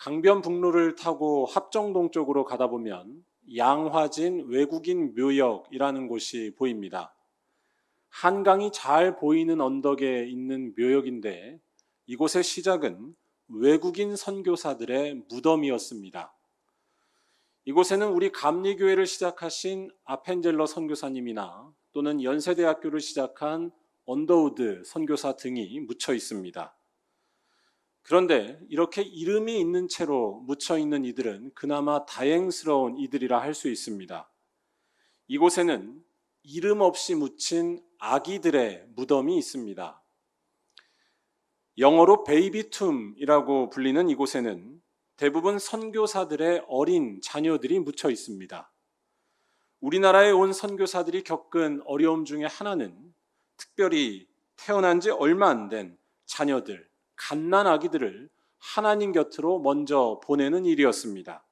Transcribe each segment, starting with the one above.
강변북로를 타고 합정동 쪽으로 가다 보면 양화진 외국인 묘역이라는 곳이 보입니다. 한강이 잘 보이는 언덕에 있는 묘역인데 이곳의 시작은 외국인 선교사들의 무덤이었습니다. 이곳에는 우리 감리교회를 시작하신 아펜젤러 선교사님이나 또는 연세대학교를 시작한 언더우드 선교사 등이 묻혀 있습니다. 그런데 이렇게 이름이 있는 채로 묻혀 있는 이들은 그나마 다행스러운 이들이라 할 수 있습니다. 이곳에는 이름 없이 묻힌 아기들의 무덤이 있습니다. 영어로 베이비 툼이라고 불리는 이곳에는 대부분 선교사들의 어린 자녀들이 묻혀 있습니다. 우리나라에 온 선교사들이 겪은 어려움 중에 하나는 특별히 태어난 지 얼마 안 된 자녀들, 갓난 아기들을 하나님 곁으로 먼저 보내는 일이었습니다.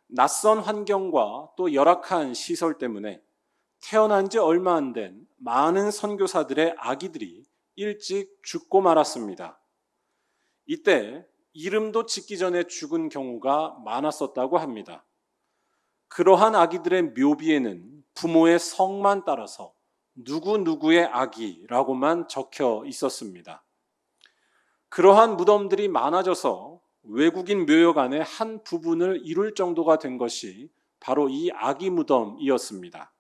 낯선 환경과 또 열악한 시설 때문에 태어난 지 얼마 안 된 많은 선교사들의 아기들이 일찍 죽고 말았습니다. 이때 이름도 짓기 전에 죽은 경우가 많았었다고 합니다. 그러한 아기들의 묘비에는 부모의 성만 따라서 누구누구의 아기라고만 적혀 있었습니다. 그러한 무덤들이 많아져서 외국인 묘역 안에 한 부분을 이룰 정도가 된 것이 바로 이 아기 무덤이었습니다.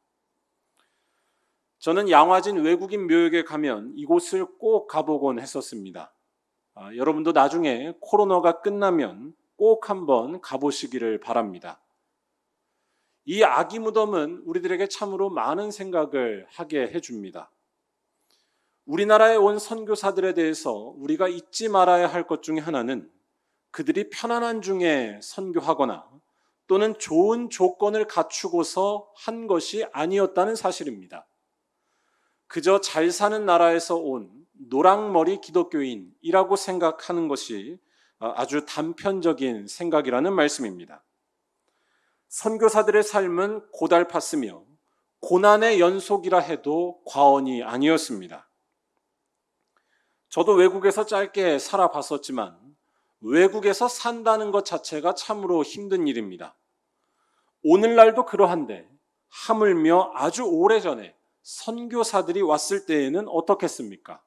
저는 양화진 외국인 묘역에 가면 이곳을 꼭 가보곤 했었습니다. 여러분도 나중에 코로나가 끝나면 꼭 한번 가보시기를 바랍니다. 이 아기 무덤은 우리들에게 참으로 많은 생각을 하게 해줍니다. 우리나라에 온 선교사들에 대해서 우리가 잊지 말아야 할 것 중에 하나는 그들이 편안한 중에 선교하거나 또는 좋은 조건을 갖추고서 한 것이 아니었다는 사실입니다. 그저 잘 사는 나라에서 온 노랑머리 기독교인이라고 생각하는 것이 아주 단편적인 생각이라는 말씀입니다. 선교사들의 삶은 고달팠으며 고난의 연속이라 해도 과언이 아니었습니다. 저도 외국에서 짧게 살아봤었지만 외국에서 산다는 것 자체가 참으로 힘든 일입니다. 오늘날도 그러한데 하물며 아주 오래전에 선교사들이 왔을 때에는 어떻겠습니까?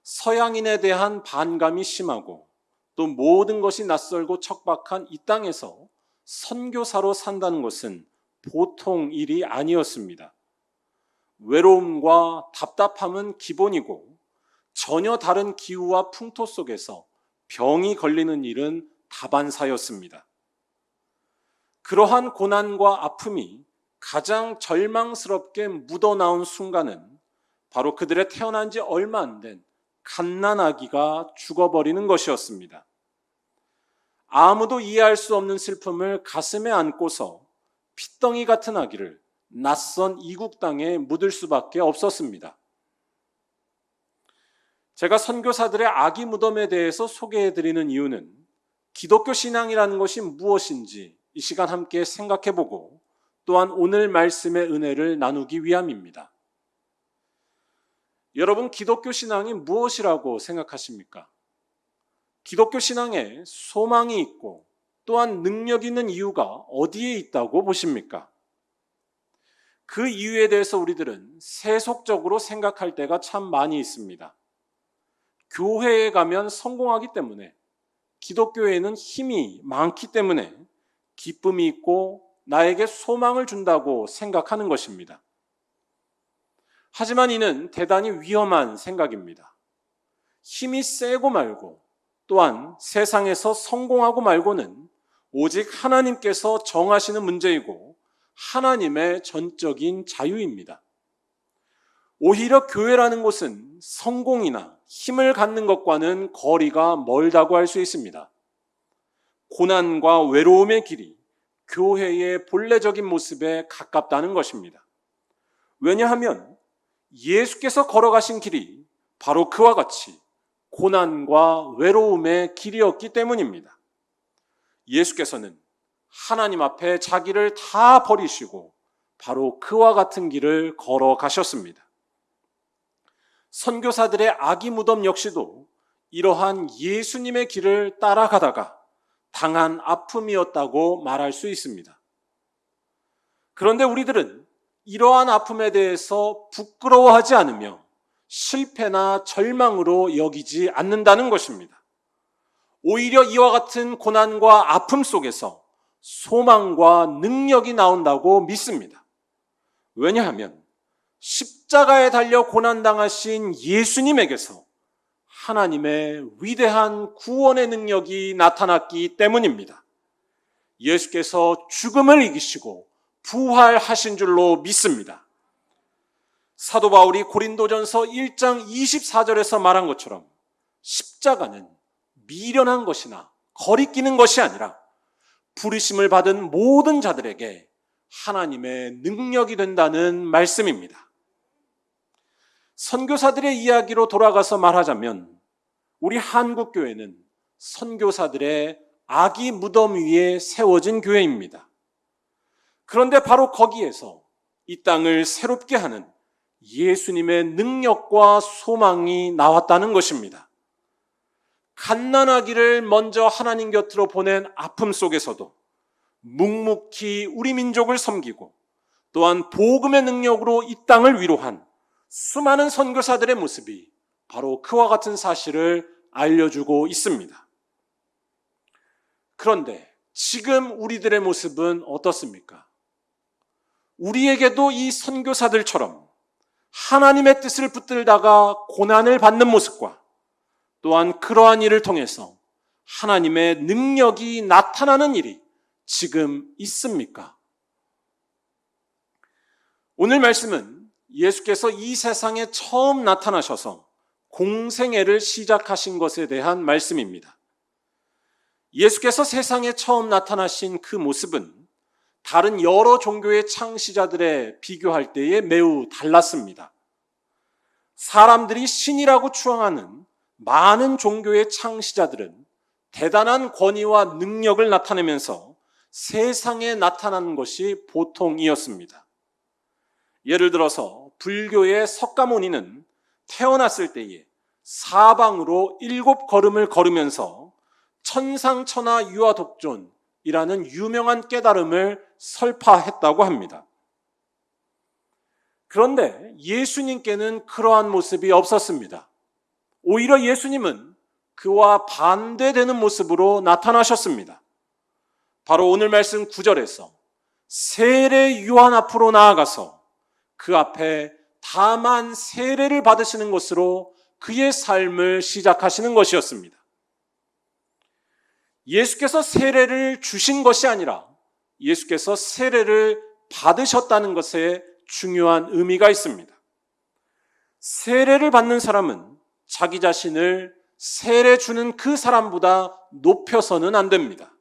서양인에 대한 반감이 심하고 또 모든 것이 낯설고 척박한 이 땅에서 선교사로 산다는 것은 보통 일이 아니었습니다. 외로움과 답답함은 기본이고 전혀 다른 기후와 풍토 속에서 병이 걸리는 일은 다반사였습니다. 그러한 고난과 아픔이 가장 절망스럽게 묻어나온 순간은 바로 그들의 태어난 지 얼마 안 된 갓난아기가 죽어버리는 것이었습니다. 아무도 이해할 수 없는 슬픔을 가슴에 안고서 핏덩이 같은 아기를 낯선 이국 땅에 묻을 수밖에 없었습니다. 제가 선교사들의 아기 무덤에 대해서 소개해드리는 이유는 기독교 신앙이라는 것이 무엇인지 이 시간 함께 생각해보고 또한 오늘 말씀의 은혜를 나누기 위함입니다. 여러분, 기독교 신앙이 무엇이라고 생각하십니까? 기독교 신앙에 소망이 있고 또한 능력 있는 이유가 어디에 있다고 보십니까? 그 이유에 대해서 우리들은 세속적으로 생각할 때가 참 많이 있습니다. 교회에 가면 성공하기 때문에, 기독교에는 힘이 많기 때문에 기쁨이 있고 나에게 소망을 준다고 생각하는 것입니다. 하지만 이는 대단히 위험한 생각입니다. 힘이 세고 말고 또한 세상에서 성공하고 말고는 오직 하나님께서 정하시는 문제이고 하나님의 전적인 자유입니다. 오히려 교회라는 곳은 성공이나 힘을 갖는 것과는 거리가 멀다고 할 수 있습니다. 고난과 외로움의 길이 교회의 본래적인 모습에 가깝다는 것입니다. 왜냐하면 예수께서 걸어가신 길이 바로 그와 같이 고난과 외로움의 길이었기 때문입니다. 예수께서는 하나님 앞에 자기를 다 버리시고 바로 그와 같은 길을 걸어가셨습니다. 선교사들의 아기 무덤 역시도 이러한 예수님의 길을 따라가다가 당한 아픔이었다고 말할 수 있습니다. 그런데 우리들은 이러한 아픔에 대해서 부끄러워하지 않으며 실패나 절망으로 여기지 않는다는 것입니다. 오히려 이와 같은 고난과 아픔 속에서 소망과 능력이 나온다고 믿습니다. 왜냐하면 십자가에 달려 고난당하신 예수님에게서 하나님의 위대한 구원의 능력이 나타났기 때문입니다. 예수께서 죽음을 이기시고 부활하신 줄로 믿습니다. 사도 바울이 고린도전서 1장 24절에서 말한 것처럼 십자가는 미련한 것이나 거리끼는 것이 아니라 부르심을 받은 모든 자들에게 하나님의 능력이 된다는 말씀입니다. 선교사들의 이야기로 돌아가서 말하자면 우리 한국교회는 선교사들의 아기 무덤 위에 세워진 교회입니다. 그런데 바로 거기에서 이 땅을 새롭게 하는 예수님의 능력과 소망이 나왔다는 것입니다. 갓난아기를 먼저 하나님 곁으로 보낸 아픔 속에서도 묵묵히 우리 민족을 섬기고 또한 복음의 능력으로 이 땅을 위로한 수많은 선교사들의 모습이 바로 그와 같은 사실을 알려주고 있습니다. 그런데 지금 우리들의 모습은 어떻습니까? 우리에게도 이 선교사들처럼 하나님의 뜻을 붙들다가 고난을 받는 모습과 또한 그러한 일을 통해서 하나님의 능력이 나타나는 일이 지금 있습니까? 오늘 말씀은 예수께서 이 세상에 처음 나타나셔서 공생애를 시작하신 것에 대한 말씀입니다. 예수께서 세상에 처음 나타나신 그 모습은 다른 여러 종교의 창시자들에 비교할 때에 매우 달랐습니다. 사람들이 신이라고 추앙하는 많은 종교의 창시자들은 대단한 권위와 능력을 나타내면서 세상에 나타나는 것이 보통이었습니다. 예를 들어서 불교의 석가모니는 태어났을 때에 사방으로 7걸음을 걸으면서 천상천하 유아독존이라는 유명한 깨달음을 설파했다고 합니다. 그런데 예수님께는 그러한 모습이 없었습니다. 오히려 예수님은 그와 반대되는 모습으로 나타나셨습니다. 바로 오늘 말씀 9절에서 세례 요한 앞으로 나아가서 그 앞에 다만 세례를 받으시는 것으로 그의 삶을 시작하시는 것이었습니다. 예수께서 세례를 주신 것이 아니라 예수께서 세례를 받으셨다는 것에 중요한 의미가 있습니다. 세례를 받는 사람은 자기 자신을 세례 주는 그 사람보다 높여서는 안 됩니다.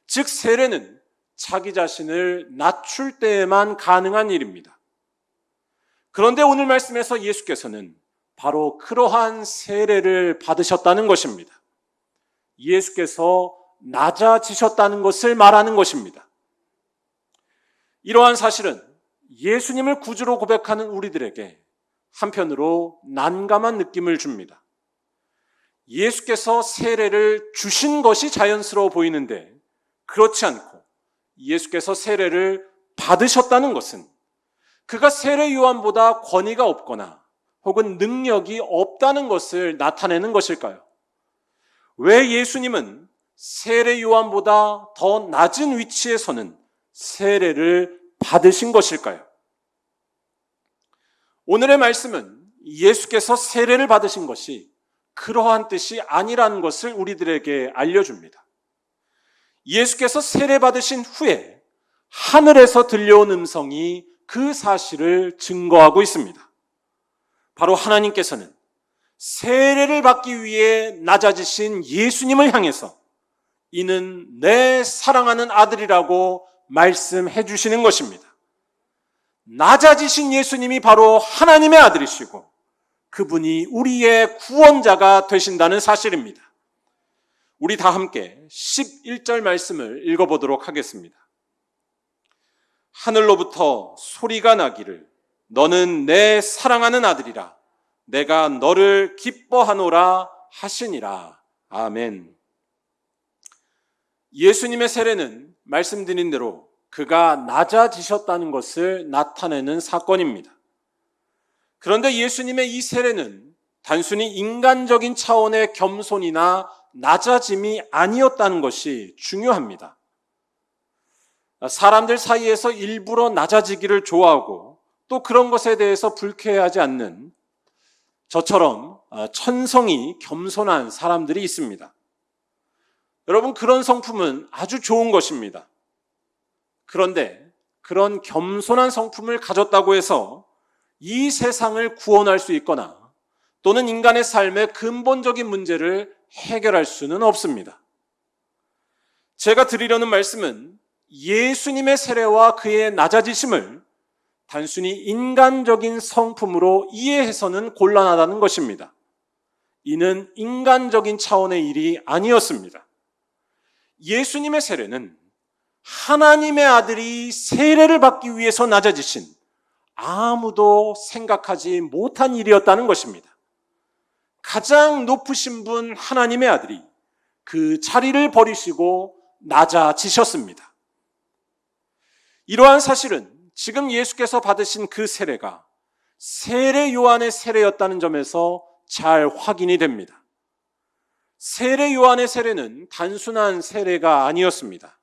즉 세례는 자기 자신을 낮출 때에만 가능한 일입니다. 그런데 오늘 말씀에서 예수께서는 바로 그러한 세례를 받으셨다는 것입니다. 예수께서 낮아지셨다는 것을 말하는 것입니다. 이러한 사실은 예수님을 구주로 고백하는 우리들에게 한편으로 난감한 느낌을 줍니다. 예수께서 세례를 주신 것이 자연스러워 보이는데 그렇지 않고 예수께서 세례를 받으셨다는 것은 그가 세례 요한보다 권위가 없거나 혹은 능력이 없다는 것을 나타내는 것일까요? 왜 예수님은 세례 요한보다 더 낮은 위치에서는 세례를 받으신 것일까요? 오늘의 말씀은 예수께서 세례를 받으신 것이 그러한 뜻이 아니라는 것을 우리들에게 알려줍니다. 예수께서 세례 받으신 후에 하늘에서 들려온 음성이 그 사실을 증거하고 있습니다. 바로 하나님께서는 세례를 받기 위해 낮아지신 예수님을 향해서 이는 내 사랑하는 아들이라고 말씀해 주시는 것입니다. 낮아지신 예수님이 바로 하나님의 아들이시고 그분이 우리의 구원자가 되신다는 사실입니다. 우리 다 함께 11절 말씀을 읽어보도록 하겠습니다. 하늘로부터 소리가 나기를 너는 내 사랑하는 아들이라 내가 너를 기뻐하노라 하시니라. 아멘. 예수님의 세례는 말씀드린 대로 그가 낮아지셨다는 것을 나타내는 사건입니다. 그런데 예수님의 이 세례는 단순히 인간적인 차원의 겸손이나 낮아짐이 아니었다는 것이 중요합니다. 사람들 사이에서 일부러 낮아지기를 좋아하고 또 그런 것에 대해서 불쾌해하지 않는 저처럼 천성이 겸손한 사람들이 있습니다. 여러분, 그런 성품은 아주 좋은 것입니다. 그런데 그런 겸손한 성품을 가졌다고 해서 이 세상을 구원할 수 있거나 또는 인간의 삶의 근본적인 문제를 해결할 수는 없습니다. 제가 드리려는 말씀은 예수님의 세례와 그의 낮아지심을 단순히 인간적인 성품으로 이해해서는 곤란하다는 것입니다. 이는 인간적인 차원의 일이 아니었습니다. 예수님의 세례는 하나님의 아들이 세례를 받기 위해서 낮아지신 아무도 생각하지 못한 일이었다는 것입니다. 가장 높으신 분 하나님의 아들이 그 자리를 버리시고 낮아지셨습니다. 이러한 사실은 지금 예수께서 받으신 그 세례가 세례 요한의 세례였다는 점에서 잘 확인이 됩니다. 세례 요한의 세례는 단순한 세례가 아니었습니다.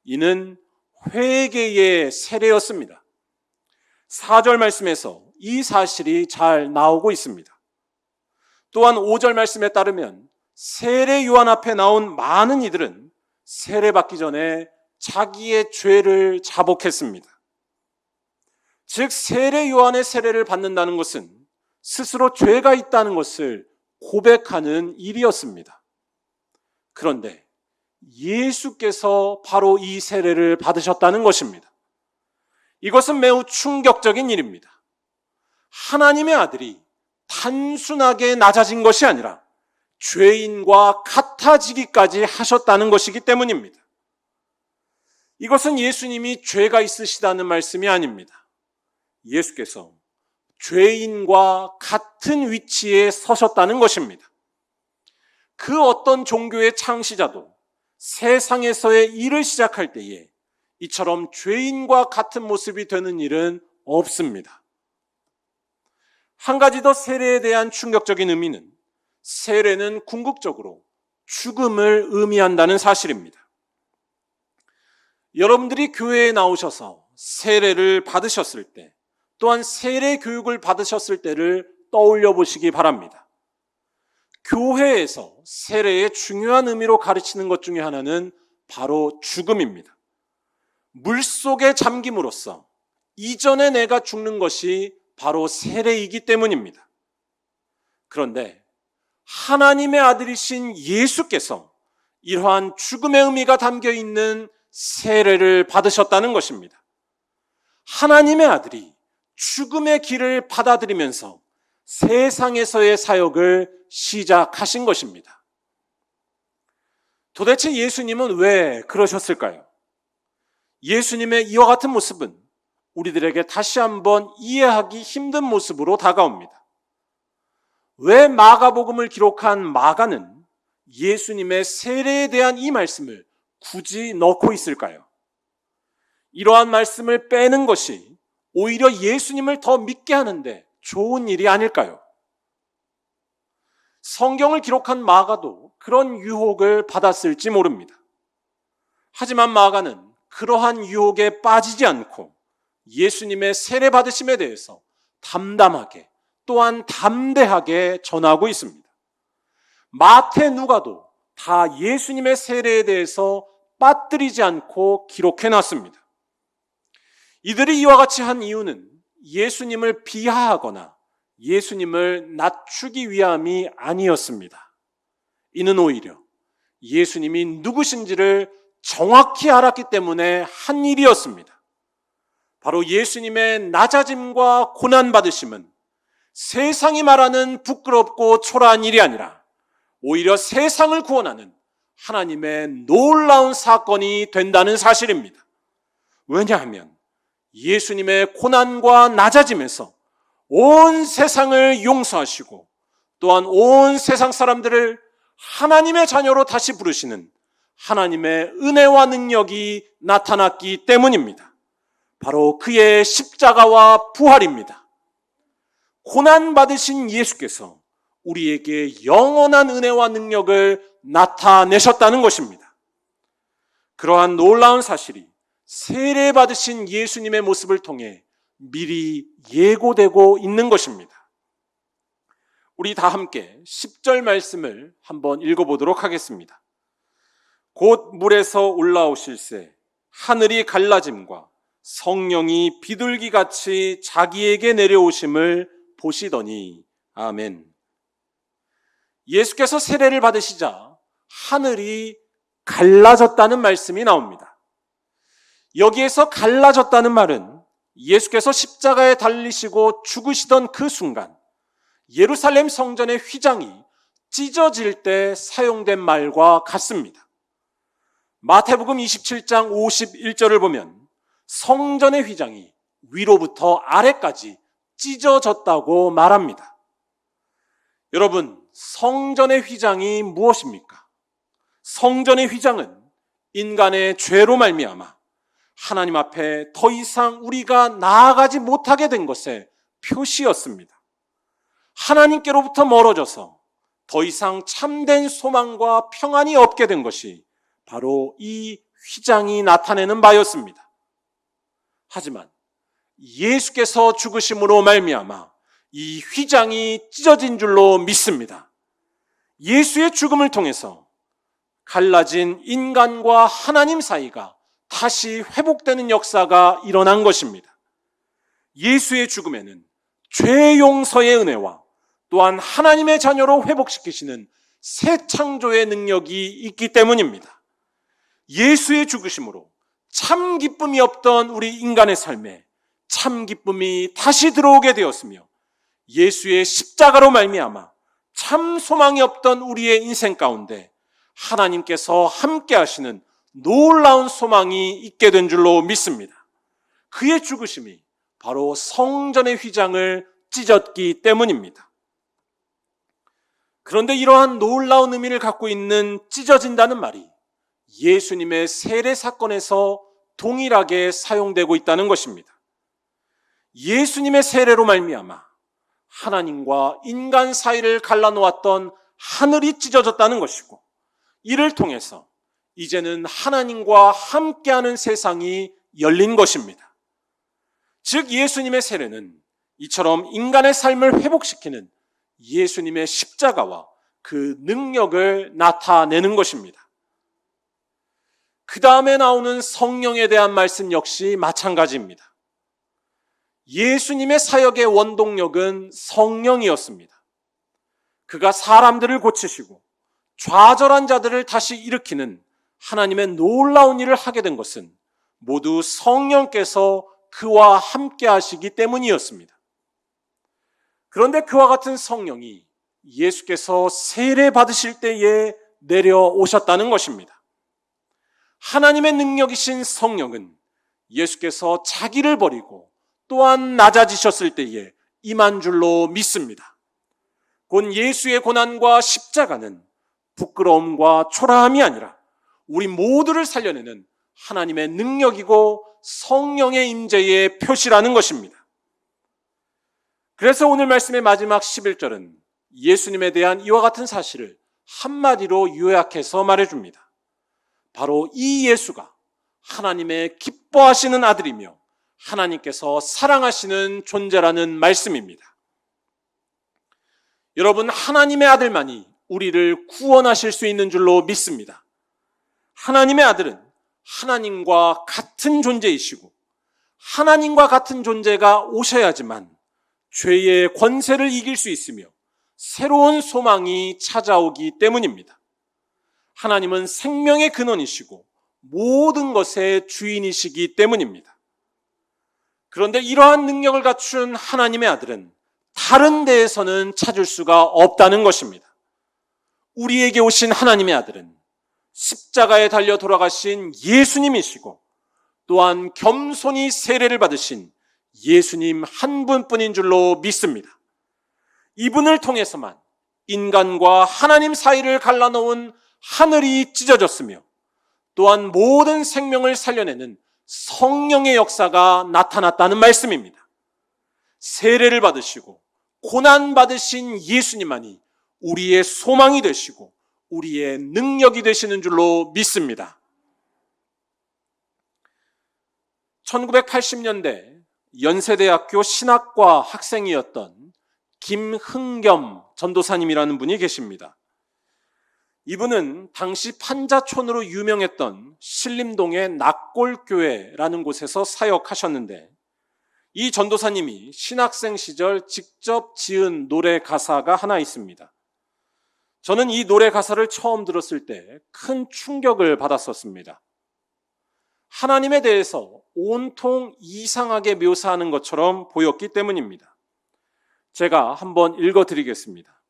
이는 회개의 세례였습니다. 4절 말씀에서 이 사실이 잘 나오고 있습니다. 또한 5절 말씀에 따르면 세례 요한 앞에 나온 많은 이들은 세례받기 전에 자기의 죄를 자복했습니다. 즉 세례 요한의 세례를 받는다는 것은 스스로 죄가 있다는 것을 고백하는 일이었습니다. 그런데 예수께서 바로 이 세례를 받으셨다는 것입니다. 이것은 매우 충격적인 일입니다. 하나님의 아들이 단순하게 낮아진 것이 아니라 죄인과 같아지기까지 하셨다는 것이기 때문입니다. 이것은 예수님이 죄가 있으시다는 말씀이 아닙니다. 예수께서 죄인과 같은 위치에 서셨다는 것입니다. 그 어떤 종교의 창시자도 세상에서의 일을 시작할 때에 이처럼 죄인과 같은 모습이 되는 일은 없습니다. 한 가지 더 세례에 대한 충격적인 의미는 세례는 궁극적으로 죽음을 의미한다는 사실입니다. 여러분들이 교회에 나오셔서 세례를 받으셨을 때 또한 세례 교육을 받으셨을 때를 떠올려 보시기 바랍니다. 교회에서 세례의 중요한 의미로 가르치는 것 중에 하나는 바로 죽음입니다. 물속에 잠김으로써 이전에 내가 죽는 것이 바로 세례이기 때문입니다. 그런데 하나님의 아들이신 예수께서 이러한 죽음의 의미가 담겨 있는 세례를 받으셨다는 것입니다. 하나님의 아들이 죽음의 길을 받아들이면서 세상에서의 사역을 시작하신 것입니다. 도대체 예수님은 왜 그러셨을까요? 예수님의 이와 같은 모습은 우리들에게 다시 한번 이해하기 힘든 모습으로 다가옵니다. 왜 마가복음을 기록한 마가는 예수님의 세례에 대한 이 말씀을 굳이 넣고 있을까요? 이러한 말씀을 빼는 것이 오히려 예수님을 더 믿게 하는데 좋은 일이 아닐까요? 성경을 기록한 마가도 그런 유혹을 받았을지 모릅니다. 하지만 마가는 그러한 유혹에 빠지지 않고 예수님의 세례 받으심에 대해서 담담하게 또한 담대하게 전하고 있습니다. 마태, 누가도 다 예수님의 세례에 대해서 빠뜨리지 않고 기록해 놨습니다. 이들이 이와 같이 한 이유는 예수님을 비하하거나 예수님을 낮추기 위함이 아니었습니다. 이는 오히려 예수님이 누구신지를 정확히 알았기 때문에 한 일이었습니다. 바로 예수님의 낮아짐과 고난받으심은 세상이 말하는 부끄럽고 초라한 일이 아니라 오히려 세상을 구원하는 하나님의 놀라운 사건이 된다는 사실입니다. 왜냐하면 예수님의 고난과 낮아짐에서 온 세상을 용서하시고 또한 온 세상 사람들을 하나님의 자녀로 다시 부르시는 하나님의 은혜와 능력이 나타났기 때문입니다. 바로 그의 십자가와 부활입니다. 고난받으신 예수께서 우리에게 영원한 은혜와 능력을 나타내셨다는 것입니다. 그러한 놀라운 사실이 세례받으신 예수님의 모습을 통해 미리 예고되고 있는 것입니다. 우리 다 함께 10절 말씀을 한번 읽어보도록 하겠습니다. 곧 물에서 올라오실새 하늘이 갈라짐과 성령이 비둘기같이 자기에게 내려오심을 보시더니 아멘. 예수께서 세례를 받으시자 하늘이 갈라졌다는 말씀이 나옵니다. 여기에서 갈라졌다는 말은 예수께서 십자가에 달리시고 죽으시던 그 순간 예루살렘 성전의 휘장이 찢어질 때 사용된 말과 같습니다. 마태복음 27장 51절을 보면 성전의 휘장이 위로부터 아래까지 찢어졌다고 말합니다. 여러분, 성전의 휘장이 무엇입니까? 성전의 휘장은 인간의 죄로 말미암아 하나님 앞에 더 이상 우리가 나아가지 못하게 된 것의 표시였습니다. 하나님께로부터 멀어져서 더 이상 참된 소망과 평안이 없게 된 것이 바로 이 휘장이 나타내는 바였습니다. 하지만 예수께서 죽으심으로 말미암아 이 휘장이 찢어진 줄로 믿습니다. 예수의 죽음을 통해서 갈라진 인간과 하나님 사이가 다시 회복되는 역사가 일어난 것입니다. 예수의 죽음에는 죄 용서의 은혜와 또한 하나님의 자녀로 회복시키시는 새 창조의 능력이 있기 때문입니다. 예수의 죽으심으로 참 기쁨이 없던 우리 인간의 삶에 참 기쁨이 다시 들어오게 되었으며 예수의 십자가로 말미암아 참 소망이 없던 우리의 인생 가운데 하나님께서 함께 하시는 놀라운 소망이 있게 된 줄로 믿습니다. 그의 죽으심이 바로 성전의 휘장을 찢었기 때문입니다. 그런데 이러한 놀라운 의미를 갖고 있는 찢어진다는 말이 예수님의 세례 사건에서 동일하게 사용되고 있다는 것입니다. 예수님의 세례로 말미암아 하나님과 인간 사이를 갈라놓았던 하늘이 찢어졌다는 것이고, 이를 통해서 이제는 하나님과 함께하는 세상이 열린 것입니다. 즉 예수님의 세례는 이처럼 인간의 삶을 회복시키는 예수님의 십자가와 그 능력을 나타내는 것입니다. 그 다음에 나오는 성령에 대한 말씀 역시 마찬가지입니다. 예수님의 사역의 원동력은 성령이었습니다. 그가 사람들을 고치시고 좌절한 자들을 다시 일으키는 하나님의 놀라운 일을 하게 된 것은 모두 성령께서 그와 함께 하시기 때문이었습니다. 그런데 그와 같은 성령이 예수께서 세례 받으실 때에 내려오셨다는 것입니다. 하나님의 능력이신 성령은 예수께서 자기를 버리고 또한 낮아지셨을 때에 임한 줄로 믿습니다. 곧 예수의 고난과 십자가는 부끄러움과 초라함이 아니라 우리 모두를 살려내는 하나님의 능력이고 성령의 임재의 표시라는 것입니다. 그래서 오늘 말씀의 마지막 11절은 예수님에 대한 이와 같은 사실을 한마디로 요약해서 말해줍니다. 바로 이 예수가 하나님의 기뻐하시는 아들이며 하나님께서 사랑하시는 존재라는 말씀입니다. 여러분, 하나님의 아들만이 우리를 구원하실 수 있는 줄로 믿습니다. 하나님의 아들은 하나님과 같은 존재이시고 하나님과 같은 존재가 오셔야지만 죄의 권세를 이길 수 있으며 새로운 소망이 찾아오기 때문입니다. 하나님은 생명의 근원이시고 모든 것의 주인이시기 때문입니다. 그런데 이러한 능력을 갖춘 하나님의 아들은 다른 데에서는 찾을 수가 없다는 것입니다. 우리에게 오신 하나님의 아들은 십자가에 달려 돌아가신 예수님이시고 또한 겸손히 세례를 받으신 예수님 한 분뿐인 줄로 믿습니다. 이분을 통해서만 인간과 하나님 사이를 갈라놓은 하늘이 찢어졌으며 또한 모든 생명을 살려내는 성령의 역사가 나타났다는 말씀입니다. 세례를 받으시고 고난받으신 예수님만이 우리의 소망이 되시고 우리의 능력이 되시는 줄로 믿습니다. 1980년대 연세대학교 신학과 학생이었던 김흥겸 전도사님이라는 분이 계십니다. 이분은 당시 판자촌으로 유명했던 신림동의 낙골교회라는 곳에서 사역하셨는데, 이 전도사님이 신학생 시절 직접 지은 노래 가사가 하나 있습니다. 저는 이 노래 가사를 처음 들었을 때 큰 충격을 받았었습니다. 하나님에 대해서 온통 이상하게 묘사하는 것처럼 보였기 때문입니다. 제가 한번 읽어드리겠습니다.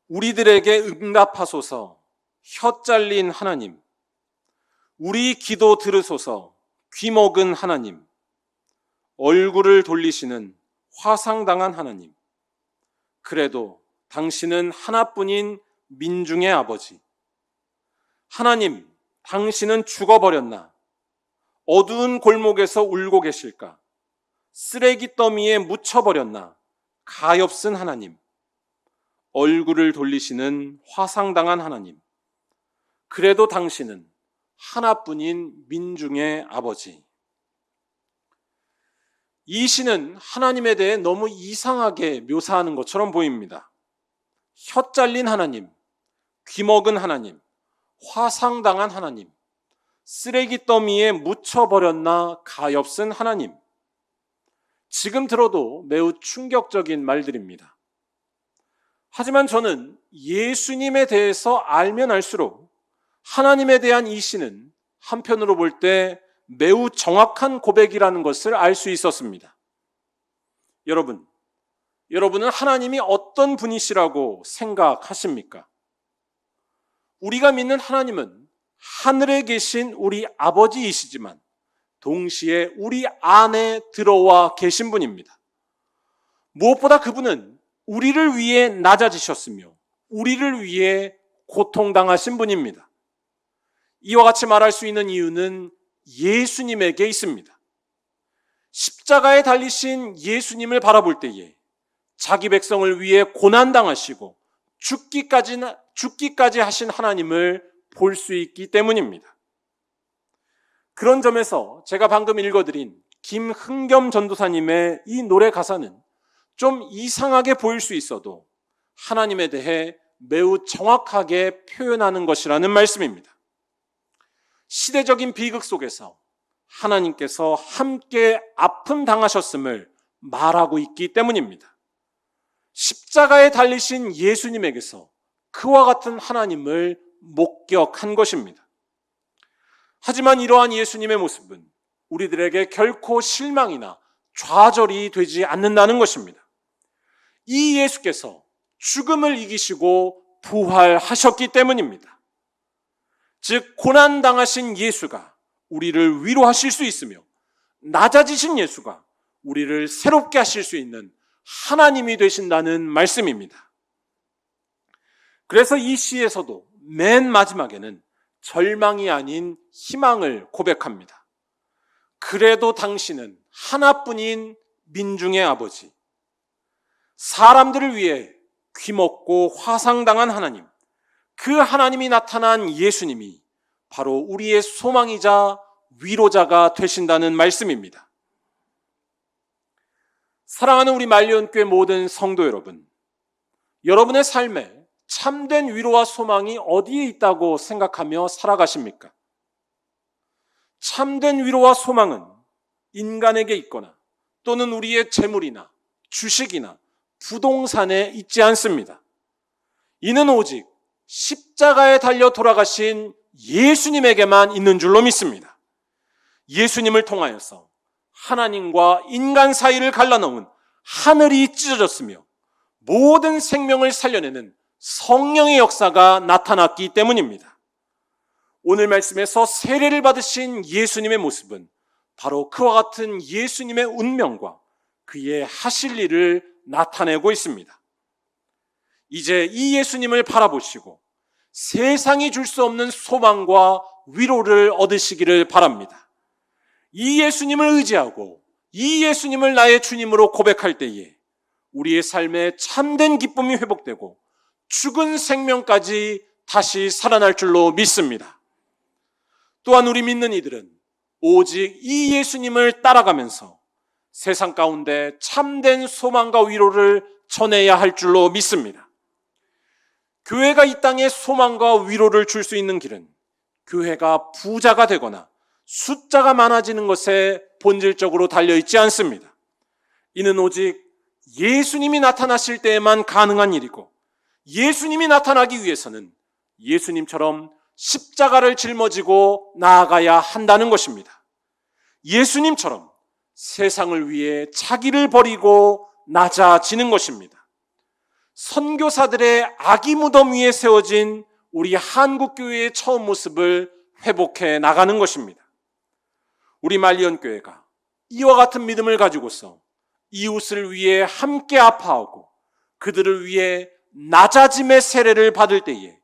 우리들에게 응답하소서, 혀 잘린 하나님. 우리 기도 들으소서, 귀먹은 하나님. 얼굴을 돌리시는 화상당한 하나님. 그래도 당신은 하나뿐인 민중의 아버지. 하나님, 당신은 죽어버렸나? 어두운 골목에서 울고 계실까? 쓰레기 더미에 묻혀버렸나? 가엾은 하나님. 얼굴을 돌리시는 화상당한 하나님. 그래도 당신은 하나뿐인 민중의 아버지. 이 시는 하나님에 대해 너무 이상하게 묘사하는 것처럼 보입니다. 혀 잘린 하나님, 귀먹은 하나님, 화상당한 하나님, 쓰레기 더미에 묻혀버렸나 가엾은 하나님. 지금 들어도 매우 충격적인 말들입니다. 하지만 저는 예수님에 대해서 알면 알수록 하나님에 대한 이 시는 한편으로 볼 때 매우 정확한 고백이라는 것을 알 수 있었습니다. 여러분은 하나님이 어떤 분이시라고 생각하십니까? 우리가 믿는 하나님은 하늘에 계신 우리 아버지이시지만 동시에 우리 안에 들어와 계신 분입니다. 무엇보다 그분은 우리를 위해 낮아지셨으며 우리를 위해 고통당하신 분입니다. 이와 같이 말할 수 있는 이유는 예수님에게 있습니다. 십자가에 달리신 예수님을 바라볼 때에 자기 백성을 위해 고난당하시고 죽기까지 하신 하나님을 볼 수 있기 때문입니다. 그런 점에서 제가 방금 읽어드린 김흥겸 전도사님의 이 노래 가사는 좀 이상하게 보일 수 있어도 하나님에 대해 매우 정확하게 표현하는 것이라는 말씀입니다. 시대적인 비극 속에서 하나님께서 함께 아픔 당하셨음을 말하고 있기 때문입니다. 십자가에 달리신 예수님에게서 그와 같은 하나님을 목격한 것입니다. 하지만 이러한 예수님의 모습은 우리들에게 결코 실망이나 좌절이 되지 않는다는 것입니다. 이 예수께서 죽음을 이기시고 부활하셨기 때문입니다. 즉 고난당하신 예수가 우리를 위로하실 수 있으며 낮아지신 예수가 우리를 새롭게 하실 수 있는 하나님이 되신다는 말씀입니다. 그래서 이 시에서도 맨 마지막에는 절망이 아닌 희망을 고백합니다. 그래도 당신은 하나뿐인 민중의 아버지, 사람들을 위해 귀먹고 화상당한 하나님, 그 하나님이 나타난 예수님이 바로 우리의 소망이자 위로자가 되신다는 말씀입니다. 사랑하는 우리 말리온교회 모든 성도 여러분, 여러분의 삶에 참된 위로와 소망이 어디에 있다고 생각하며 살아가십니까? 참된 위로와 소망은 인간에게 있거나 또는 우리의 재물이나 주식이나 부동산에 있지 않습니다. 이는 오직 십자가에 달려 돌아가신 예수님에게만 있는 줄로 믿습니다. 예수님을 통하여서 하나님과 인간 사이를 갈라놓은 하늘이 찢어졌으며 모든 생명을 살려내는 성령의 역사가 나타났기 때문입니다. 오늘 말씀에서 세례를 받으신 예수님의 모습은 바로 그와 같은 예수님의 운명과 그의 하실 일을 나타내고 있습니다. 이제 이 예수님을 바라보시고 세상이 줄 수 없는 소망과 위로를 얻으시기를 바랍니다. 이 예수님을 의지하고 이 예수님을 나의 주님으로 고백할 때에 우리의 삶에 참된 기쁨이 회복되고 죽은 생명까지 다시 살아날 줄로 믿습니다. 또한 우리 믿는 이들은 오직 이 예수님을 따라가면서 세상 가운데 참된 소망과 위로를 전해야 할 줄로 믿습니다. 교회가 이 땅에 소망과 위로를 줄 수 있는 길은 교회가 부자가 되거나 숫자가 많아지는 것에 본질적으로 달려있지 않습니다. 이는 오직 예수님이 나타나실 때에만 가능한 일이고, 예수님이 나타나기 위해서는 예수님처럼 십자가를 짊어지고 나아가야 한다는 것입니다. 예수님처럼 세상을 위해 자기를 버리고 낮아지는 것입니다. 선교사들의 아기 무덤 위에 세워진 우리 한국교회의 처음 모습을 회복해 나가는 것입니다. 우리 말리언교회가 이와 같은 믿음을 가지고서 이웃을 위해 함께 아파하고 그들을 위해 낮아짐의 세례를 받을 때에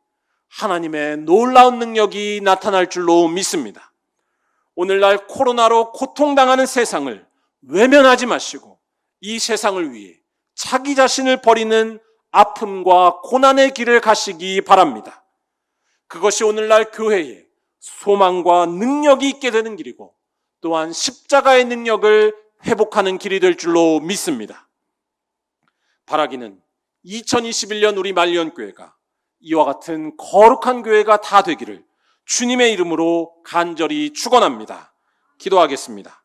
하나님의 놀라운 능력이 나타날 줄로 믿습니다. 오늘날 코로나로 고통당하는 세상을 외면하지 마시고 이 세상을 위해 자기 자신을 버리는 아픔과 고난의 길을 가시기 바랍니다. 그것이 오늘날 교회에 소망과 능력이 있게 되는 길이고 또한 십자가의 능력을 회복하는 길이 될 줄로 믿습니다. 바라기는 2021년 우리 말리언교회가 이와 같은 거룩한 교회가 다 되기를 주님의 이름으로 간절히 축원합니다. 기도하겠습니다.